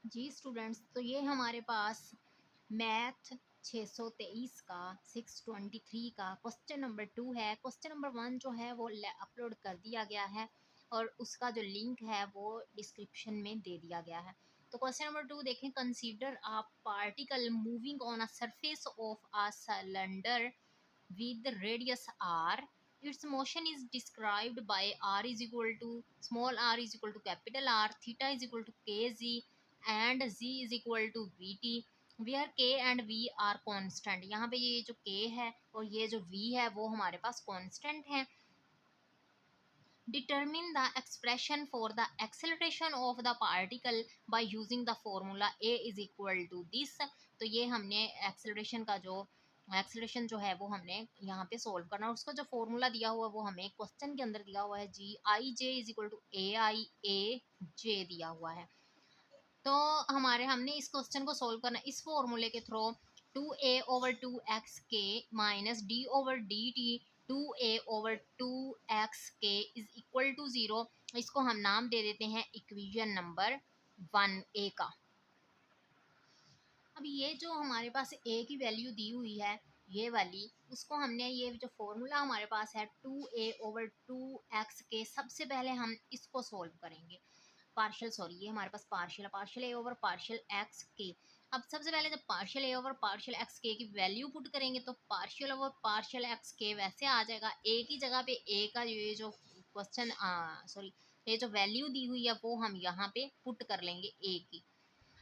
जी students, तो ये हमारे पास मैथ 623 का 623 का क्वेश्चन नंबर 2 है। क्वेश्चन नंबर 1 जो है वो अपलोड कर दिया गया है और उसका जो लिंक है वो डिस्क्रिप्शन में दे दिया गया है। तो क्वेश्चन नंबर 2 देखें। Consider a particle moving on a surface of a cylinder with radius r. Its motion is described by r is equal to small r is equal to capital R, theta is equal to kz and z is equal to vt, where k and v are constant. यहाँ पे ये जो k है और ये जो v है वो हमारे पास constant है। Determine the expression for the acceleration of the particle by using the formula a is equal to this. तो ये हमने एक्सेलरेशन जो है वो हमने यहाँ पे सोल्व करना है। उसका जो फॉर्मूला दिया हुआ है वो हमें क्वेश्चन के अंदर दिया हुआ है, जी आई जे इज इक्वल टू ए आई ए जे दिया हुआ है। तो हमने इस क्वेश्चन को सोल्व करना इस फॉर्मूले के through. 2a/2x minus d over d t 2a/2x is equal to 0। इसको हम नाम दे देते हैं इक्वेशन नंबर 1a का। अब ये जो हमारे पास a की वैल्यू दी हुई है ये वाली, उसको हमने ये जो फॉर्मूला हमारे पास है 2a/2x, सबसे पहले हम इसको सोल्व करेंगे। पार्शियल सॉरी ये हमारे पास पार्शियल ए ओवर पार्शियल एक्स के। अब सबसे पहले जब पार्शियल ए ओवर पार्शियल एक्स के की वैल्यू पुट करेंगे तो पार्शियल ओवर पार्शियल एक्स के वैसे आ जाएगा। ए की जगह पे ए का ये जो क्वेश्चन सॉरी ये जो वैल्यू दी हुई है वो हम यहाँ पे पुट कर लेंगे ए की।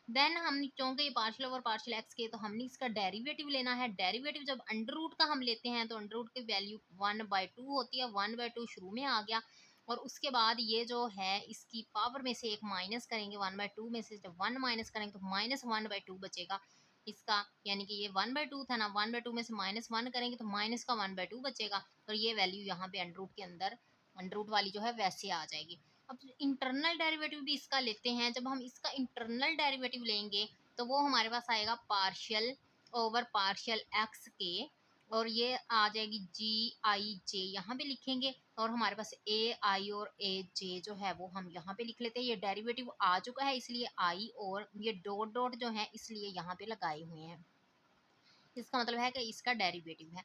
देन हम क्योंकि ये पार्शियल ओवर पार्शियल एक्स के तो हमने इसका डेरिवेटिव लेना है। डेरिवेटिव जब अंडर रूट का हम लेते हैं तो अंडर रूट की वैल्यू 1/2 होती है। 1/2 शुरू में आ गया और उसके बाद ये जो है इसकी पावर में से एक माइनस करेंगे। 1/2 में से जब 1 माइनस करेंगे तो -1/2 बचेगा इसका, यानी कि ये 1/2 था ना, 1/2 में से -1 करेंगे तो माइनस का 1/2 बचेगा और ये वैल्यू यहाँ पे अंडर रूट के अंदर अंडर रूट वाली जो है वैसे आ जाएगी। अब इंटरनल डेरिवेटिव भी इसका लेते हैं। जब हम इसका इंटरनल डेरिवेटिव लेंगे तो वो हमारे पास आएगा पार्शियल ओवर पार्शियल एक्स के और ये आ जाएगी जी आई जे यहाँ पे लिखेंगे और हमारे पास ए आई और ए जे जो है वो हम यहाँ पे लिख लेते हैं। ये डेरिवेटिव आ चुका है इसलिए आई और ये डॉट डॉट जो है इसलिए यहाँ पे लगाए हुए हैं। इसका मतलब है कि इसका डेरिवेटिव है।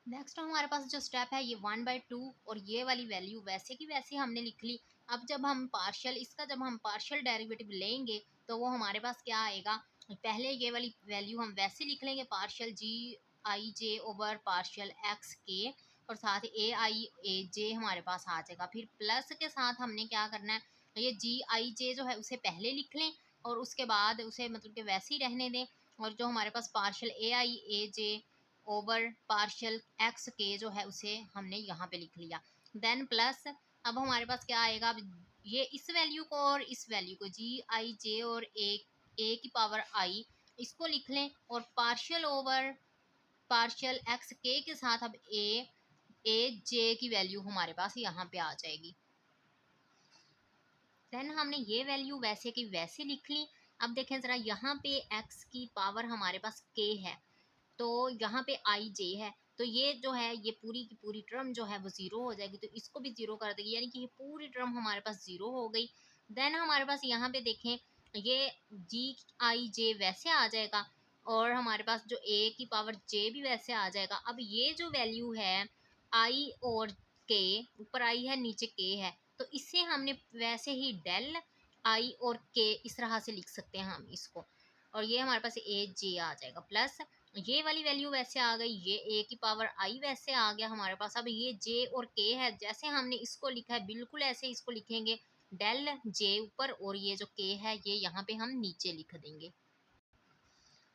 नेक्स्ट हमारे पास जो स्टेप है ये 1/2 और ये वाली वैल्यू वैसे की वैसे हमने लिख ली। अब जब हम पार्शियल डेरिवेटिव लेंगे तो वो हमारे पास क्या आएगा, पहले ये वाली वैल्यू हम वैसे लिख लेंगे पार्शियल जी आई जे ओवर पार्शियल एक्स के और साथ ए आई ए जे हमारे पास आ जाएगा। फिर प्लस के साथ हमने क्या करना है, ये जी आई जे जो है उसे पहले लिख लें और उसके बाद उसे मतलब कि वैसे ही रहने दें और जो हमारे पास पार्शियल ए आई ए जे ओवर पार्शियल एक्स के जो है उसे हमने यहाँ पे लिख लिया। देन प्लस अब हमारे पास क्या आएगा, अब ये इस वैल्यू को और इस वैल्यू को जी आई जे और ए की पावर आई इसको लिख लें और पार्शियल ओवर पार्शियल एक्स के साथ अब ए जे की वैल्यू हमारे पास यहाँ पे आ जाएगी। देन हमने ये वैल्यू वैसे की वैसे लिख ली। अब देखें ज़रा यहाँ पे एक्स की पावर हमारे पास के है तो यहाँ पे आई जे है तो ये जो है ये पूरी की पूरी टर्म जो है वो ज़ीरो हो जाएगी तो इसको भी ज़ीरो कर देगी, यानी कि ये पूरी टर्म हमारे पास ज़ीरो हो गई। देन हमारे पास यहाँ पे देखें ये जी आई जे वैसे आ जाएगा और हमारे पास जो ए की पावर जे भी वैसे आ जाएगा। अब ये जो वैल्यू है आई और के, ऊपर आई है नीचे के है तो इसे हमने वैसे ही डेल आई और के इस तरह से लिख सकते हैं हम इसको और ये हमारे पास ए जे आ जाएगा। प्लस ये वाली वैल्यू वैसे आ गई, ये ए की पावर आई वैसे आ गया हमारे पास। अब ये जे और के है जैसे हमने इसको लिखा है बिल्कुल ऐसे इसको लिखेंगे, डेल जे ऊपर और ये जो के है ये यहाँ पे हम नीचे लिख देंगे।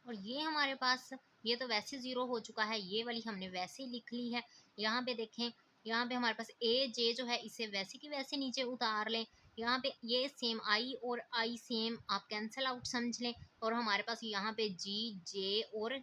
और ये हमारे पास ये तो वैसे ज़ीरो हो चुका है, ये वाली हमने वैसे ही लिख ली है। यहाँ पे देखें यहाँ पे हमारे पास ए जे जो है इसे वैसे की वैसे नीचे उतार लें। यहाँ पे ये सेम आई और आई सेम आप कैंसिल आउट समझ लें और हमारे पास यहाँ पे जी जे और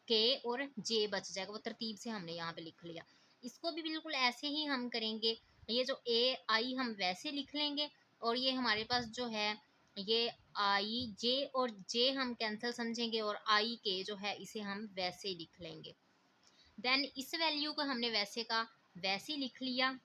के और जे बच जाएगा। वो तरतीब से हमने यहाँ पे लिख लिया। इसको भी बिल्कुल ऐसे ही हम करेंगे। ये जो ए आई हम वैसे लिख लेंगे और ये हमारे पास जो है ये आई जे और जे हम कैंसिल समझेंगे और आई के जो है इसे हम वैसे लिख लेंगे। देन इस वैल्यू को हमने वैसे का वैसे लिख लिया।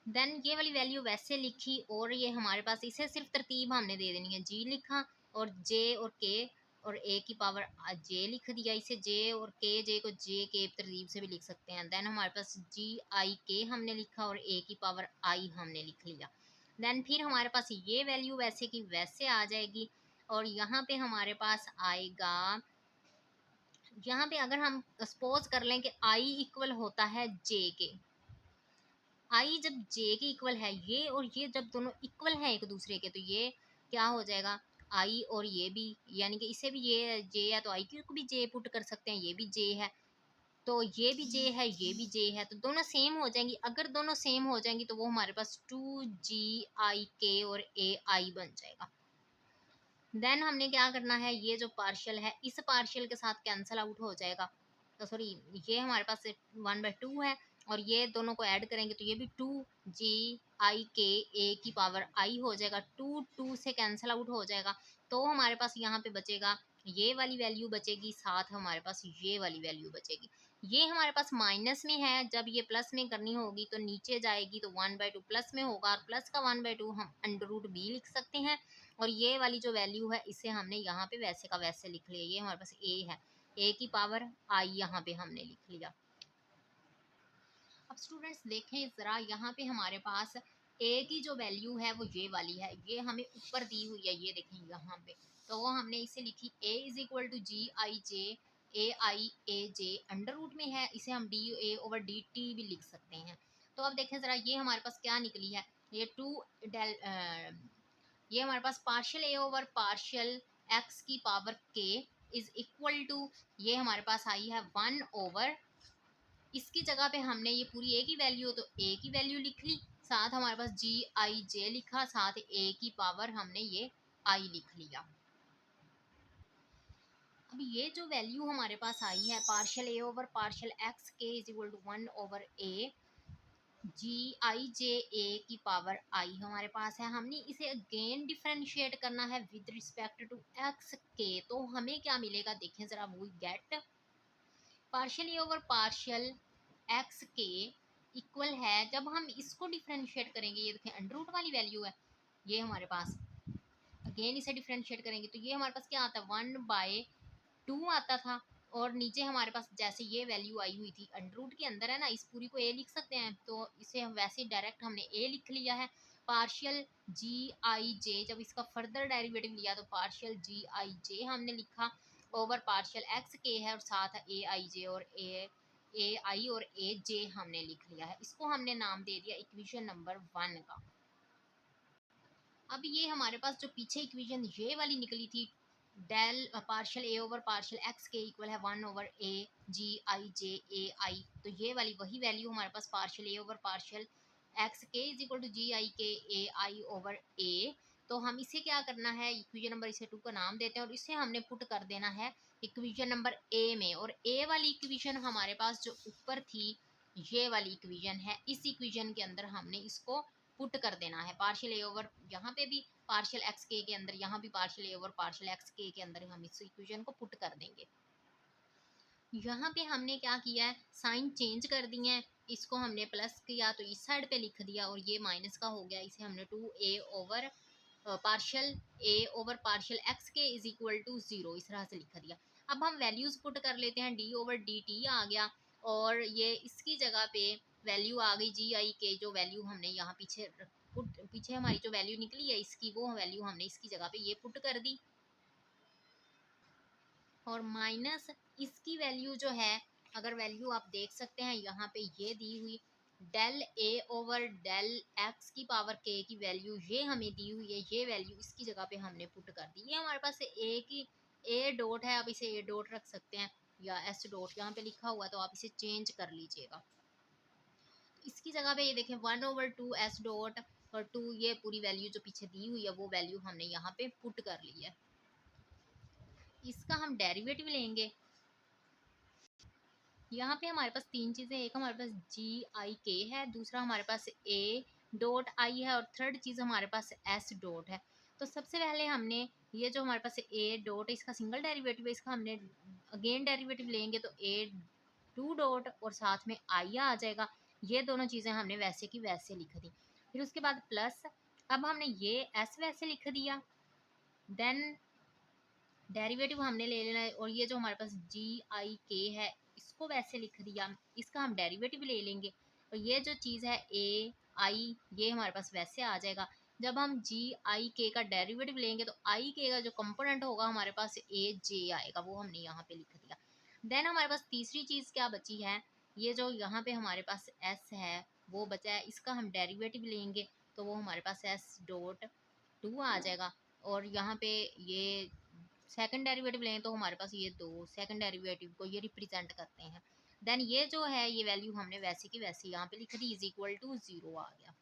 देन ये वाली वैल्यू वैसे लिखी और ये हमारे पास इसे सिर्फ तरतीब हमने दे देनी है, जी लिखा और जे और के और ए की पावर जे लिख दिया, इसे जे और जे को जे के तरतीब से भी लिख सकते हैं। देन हमारे पास जी आई के हमने लिखा और ए की पावर आई हमने लिख लिया। देन फिर हमारे पास ये वैल्यू वैसे की वैसे आ जाएगी और यहाँ पे हमारे पास आएगा, यहाँ पे अगर हम सपोज कर लें कि आई इक्वल होता है जे के, आई जब जे के इक्वल है ये और ये जब दोनों इक्वल हैं एक दूसरे के, तो ये क्या हो जाएगा, आई और ये भी, यानी कि इसे भी ये जे है तो आई को भी जे पुट कर सकते हैं, ये भी जे है तो ये भी जे है, ये भी जे है, तो दोनों सेम हो जाएंगी। अगर दोनों सेम हो जाएंगी तो वो हमारे पास 2GIK और AI बन जाएगा। देन हमने क्या करना है, ये जो पार्शियल है इस पार्शियल के साथ कैंसिल आउट हो जाएगा, तो सॉरी ये हमारे पास 1/2 है और ये दोनों को ऐड करेंगे तो ये भी 2GIK ए की पावर आई हो जाएगा, 2 से कैंसिल आउट हो जाएगा। तो हमारे पास यहाँ पे बचेगा ये वाली वैल्यू बचेगी, साथ हमारे पास ये वाली वैल्यू बचेगी। ये हमारे पास माइनस में है, जब ये प्लस में करनी होगी तो नीचे जाएगी तो 1/2 प्लस में होगा और प्लस का 1/2 हम √b लिख सकते हैं और ये वाली जो वैल्यू है इसे हमने यहाँ पे वैसे का वैसे लिख लिया, ये हमारे पास a है, a की पावर आई यहाँ पे हमने लिख लिया। अब स्टूडेंट्स देखें ज़रा, यहाँ पे हमारे पास a की जो वैल्यू है वो ये वाली है, ये हमें ऊपर दी हुई है, ये देखें यहाँ पे, तो वो हमने इसे लिखी a = GIJ AIAJ √ में है, इसे हम DA/dt भी लिख सकते हैं। तो अब देखें ज़रा, ये हमारे पास क्या निकली है, ये ये हमारे पास पार्शियल a/पार्शियल x की power k is equal to, ये हमारे पास आई है 1/, इसकी जगह पे हमने ये पूरी a की वैल्यू तो a की वैल्यू लिख ली, साथ हमारे पास GIJ लिखा, साथ a की पावर हमने ये i लिख लिया। अब ये जो वैल्यू हमारे पास आई है पार्शियल a/पार्शियल x k is equal to 1/a GIJA की पावर आई हमारे पास है, हमने इसे अगेन डिफरेंशिएट करना है विद रिस्पेक्ट टू एक्स के, तो हमें क्या मिलेगा देखें जरा, वो गेट पार्शियल एक्स के इक्वल है, जब हम इसको डिफरेंशिएट करेंगे, ये देखें अंडर वाली वैल्यू है, ये हमारे पास अगेन इसे डिफरेंशिएट करेंगे तो ये हमारे पास क्या आता है 1/2 आता था और नीचे हमारे पास जैसे ये वैल्यू आई हुई थी अंडर के अंदर है ना, इस पूरी को a लिख सकते हैं, तो इसे हम वैसे डायरेक्ट हमने a लिख लिया है। पार्शियल GIJ जब इसका फर्दर डेरिवेटिव लिया तो पार्शियल GIJ हमने लिखा ओवर पार्शियल x के है और साथ AIJ और AI और AJ हमने लिख लिया है, इसको हमने नाम दे दिया इक्वेशन नंबर 1 का। अब ये हमारे पास जो पीछे इक्वेशन ये वाली निकली थी, डेल पार्शियल a/पार्शियल x के इक्वल है 1/a GIJ AI, तो ये वाली वही वैल्यू हमारे पास पार्शियल a/पार्शियल x के इज इक्वल टू GIK/AI/a। तो हम इसे क्या करना है, इक्वेशन नंबर इसे 2 का नाम देते हैं और इसे हमने पुट कर देना है इक्वेशन नंबर a में, और a वाली इक्वेशन हमारे पास जो ऊपर थी ये वाली इक्वेशन है, इस इक्वेशन के अंदर हमने इसको पुट कर देना है, पार्शियल a/, यहाँ पे भी पार्शियल एक्स के अंदर, यहाँ भी पार्शियल a/पार्शियल एक्स के अंदर हम इस इक्वेशन को पुट कर देंगे। यहाँ पे हमने क्या किया है, साइन चेंज कर दिए हैं, इसको हमने प्लस किया तो इस साइड पे लिख दिया और ये माइनस का हो गया, इसे हमने 2a/पार्शियल a/पार्शियल एक्स के इज इक्वल टू 0 इस तरह से लिख दिया। अब हम वैल्यूज पुट कर लेते हैं, d/dt आ गया और ये इसकी जगह पे वैल्यू आ गई GIK, जो वैल्यू हमने यहाँ पीछे हमारी जो वैल्यू निकली है इसकी, वो वैल्यू हमने इसकी जगह पे ये पुट कर दी और माइनस इसकी वैल्यू जो है, अगर वैल्यू आप देख सकते हैं यहाँ पे ये दी हुई डेल a/डेल x की पावर k की वैल्यू ये हमें दी हुई है, ये वैल्यू इसकी जगह पे हमने पुट कर दी। ये हमारे पास a डॉट है, आप इसे a डॉट रख सकते हैं या s डॉट यहाँ पे लिखा हुआ, तो आप इसे चेंज कर लीजिएगा। इसकी जगह पे ये देखें 1/2 s डॉट और 2, ये पूरी वैल्यू जो पीछे दी हुई है वो वैल्यू हमने यहाँ पे पुट कर ली है। इसका हम डेरिवेटिव लेंगे, यहाँ पे हमारे पास 3 चीज़ें, एक हमारे पास GIK है, दूसरा हमारे पास a.i है और थर्ड चीज़ हमारे पास s डॉट है। तो सबसे पहले हमने ये जो हमारे पास a डॉट है इसका सिंगल डेरिवेटिव है, इसका हमने अगेन डेरिवेटिव लेंगे तो a 2 डॉट और साथ में i आ जाएगा। ये दोनों चीज़ें हमने वैसे की वैसे लिख दी। फिर उसके बाद प्लस, अब हमने ये एस वैसे लिख दिया, देन डेरिवेटिव हमने ले लेना है, और ये जो हमारे पास जी आई के है इसको वैसे लिख दिया, इसका हम डेरिवेटिव ले लेंगे, और ये जो चीज़ है ए आई ये हमारे पास वैसे आ जाएगा। जब हम जी आई के का डेरिवेटिव लेंगे तो आई के का जो कंपोनेंट होगा हमारे पास ए जे आएगा, वो हमने यहाँ पे लिख दिया। देन हमारे पास तीसरी चीज़ क्या बची है, ये जो यहाँ पे हमारे पास एस है वो बचा है, इसका हम डेरिवेटिव लेंगे तो वो हमारे पास एस डॉट टू आ जाएगा, और यहाँ पे ये सेकंड डेरिवेटिव लें तो हमारे पास ये दो सेकंड डेरिवेटिव को ये रिप्रेजेंट करते हैं। देन ये जो है ये वैल्यू हमने वैसे की वैसे यहाँ पे लिख दी, इज इक्वल टू 0 आ गया।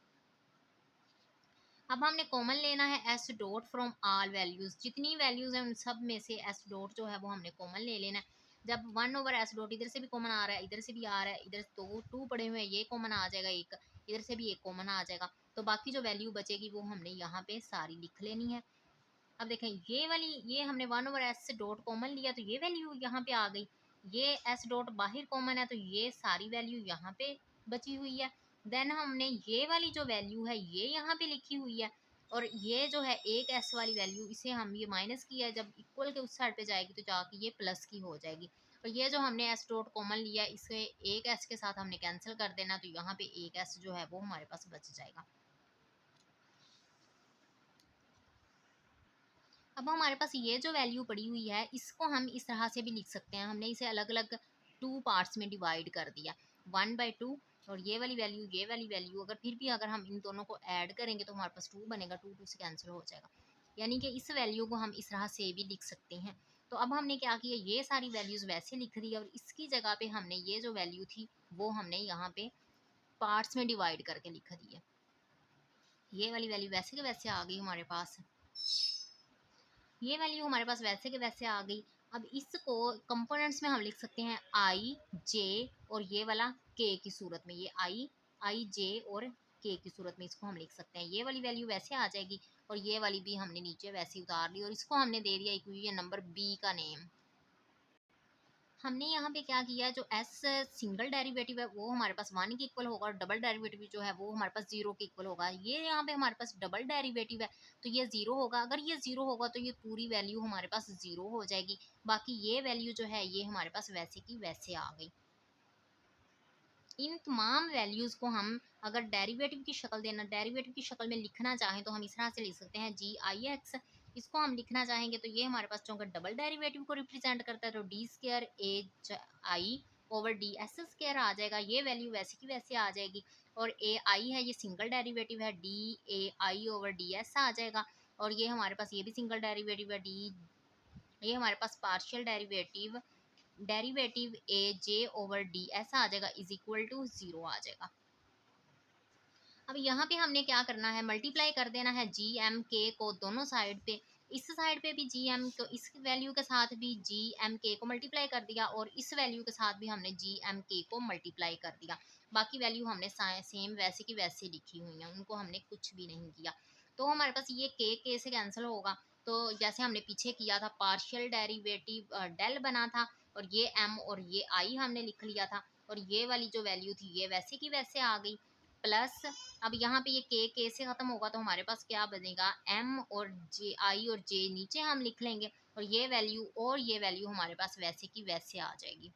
अब हमने कॉमन लेना है S dot from all values, जितनी वैल्यूज हैं उन सब में से एस डॉट जो है वो हमने कॉमन ले लेना है। जब 1/s डॉट इधर से भी कॉमन आ रहा है, इधर से भी आ रहा है, इधर तो टू पड़े हुए हैं, ये कॉमन आ जाएगा एक, इधर से भी एक कॉमन आ जाएगा, तो बाकी जो वैल्यू बचेगी वो हमने यहाँ पे सारी लिख लेनी है। अब देखें ये वाली, ये हमने 1/s से डॉट कॉमन लिया तो ये वैल्यू यहाँ पे आ गई, ये s डॉट बाहर कॉमन है तो ये सारी वैल्यू यहाँ पे बची हुई है। देन हमने ये वाली जो वैल्यू है ये यहाँ पे लिखी हुई है, और ये जो है एक s वाली वैल्यू इसे हम ये माइनस किया है, जब इक्वल के उस साइड पे जाएगी तो जाके ये प्लस की हो जाएगी, और ये जो हमने s डॉट कॉमन लिया इसे एक s के साथ हमने कैंसिल कर देना, तो यहाँ पे एक s जो है वो हमारे पास बच जाएगा। अब हमारे पास ये जो वैल्यू पड़ी हुई है इसको हम इस तरह से भी लिख सकते हैं, हमने इसे अलग अलग टू पार्ट्स में डिवाइड कर दिया, 1/2, और ये वाली वैल्यू ये वाली वैल्यू, अगर फिर भी अगर हम इन दोनों को ऐड करेंगे तो हमारे पास 2 बनेगा, 2 से कैंसिल हो जाएगा, यानी कि इस वैल्यू को हम इस तरह से भी लिख सकते हैं। तो अब हमने क्या किया, ये सारी वैल्यूज़ वैसे लिख दी, और इसकी जगह पे हमने ये जो वैल्यू थी वो हमने यहाँ पे पार्ट्स में डिवाइड करके लिख दी है। ये वाली वैल्यू वैसे के वैसे आ गई हमारे पास, ये वैल्यू हमारे पास वैसे के वैसे आ गई। अब इसको कंपोनेंट्स में हम लिख सकते हैं आई जे और ये वाला के की सूरत में, ये आई जे और के की सूरत में इसको हम लिख सकते हैं। ये वाली वैल्यू वैसे आ जाएगी, और ये वाली भी हमने नीचे वैसे ही उतार ली, और इसको हमने दे दिया इक्वेशन नंबर बी का नेम। हमने यहाँ पे क्या किया, जो एस सिंगल डेरिवेटिव है वो हमारे पास 1 के इक्वल होगा, और डबल डेरिवेटिव जो है वो हमारे पास 0 के इक्वल होगा। ये यहाँ पे हमारे पास डबल डेरिवेटिव है तो ये 0 होगा, अगर ये 0 होगा तो ये पूरी वैल्यू हमारे पास 0 हो जाएगी, बाकी ये वैल्यू जो है ये हमारे पास वैसे की वैसे आ गई। इन तमाम वैल्यूज़ को हम अगर डेरिवेटिव की शक्ल देना, डेरिवेटिव की शक्ल में लिखना चाहें तो हम इस तरह से लिख सकते हैं जी आई एक्स। इसको हम लिखना चाहेंगे तो ये हमारे पास चूँकि डबल डेरिवेटिव को रिप्रेजेंट करता है तो D square H I over D S square आ जाएगा, ये वैल्यू वैसे की वैसे आ जाएगी। और ए आई है ये सिंगल डेरिवेटिव है, D A I over D S आ जाएगा, और ये हमारे पास ये भी सिंगल डेरिवेटिव है, डी ये हमारे पास पार्शियल डेरिवेटिव ए जे ओवर डी ऐसा आ जाएगा, इज इक्वल टू 0 आ जाएगा। अब यहाँ पे हमने क्या करना है, मल्टीप्लाई कर देना है जी एम के को दोनों साइड पे, इस साइड पे भी जी एम को इस वैल्यू के साथ भी जी एम के को मल्टीप्लाई कर दिया, और इस वैल्यू के साथ भी हमने जी एम के को मल्टीप्लाई कर दिया। बाकी वैल्यू हमने सेम वैसे की वैसे लिखी हुई हैं, उनको हमने कुछ भी नहीं किया। तो हमारे पास ये के से कैंसिल होगा, तो जैसे हमने पीछे किया था पार्शियल डेरिवेटिव डेल बना था, और ये एम और ये आई हमने लिख लिया था, और ये वाली जो वैल्यू थी ये वैसे की वैसे आ गई। प्लस अब यहाँ पे ये के से ख़त्म होगा तो हमारे पास क्या बनेगा, एम और जे आई और जे नीचे हम लिख लेंगे, और ये वैल्यू हमारे पास वैसे की वैसे आ जाएगी।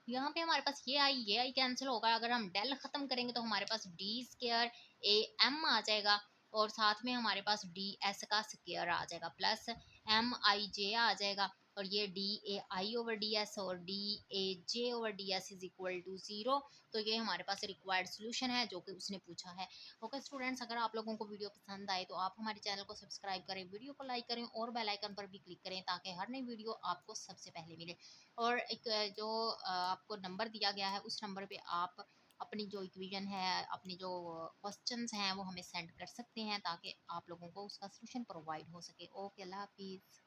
यहाँ पे हमारे पास ये आई कैंसिल होगा, अगर हम डेल ख़त्म करेंगे तो हमारे पास डी स्क्वायर ए एम आ जाएगा, और साथ में हमारे पास डी एस का स्क्वायर आ जाएगा, प्लस एम आई जे आ जाएगा, और ये D A I over D S और D A J over D S is equal to 0। तो ये हमारे पास रिक्वायर्ड सोल्यूशन है जो कि उसने पूछा है। ओके स्टूडेंट्स, अगर आप लोगों को वीडियो पसंद आए तो आप हमारे चैनल को सब्सक्राइब करें, वीडियो को लाइक करें और बेल आइकन पर भी क्लिक करें ताकि हर नई वीडियो आपको सबसे पहले मिले। और एक जो आपको नंबर दिया गया है उस नंबर पे आप अपनी जो इक्वेशन है, अपनी जो क्वेश्चंस हैं वो हमें सेंड कर सकते हैं ताकि आप लोगों को उसका सलूशन प्रोवाइड हो सके। ओके, अल्लाह हाफिज़।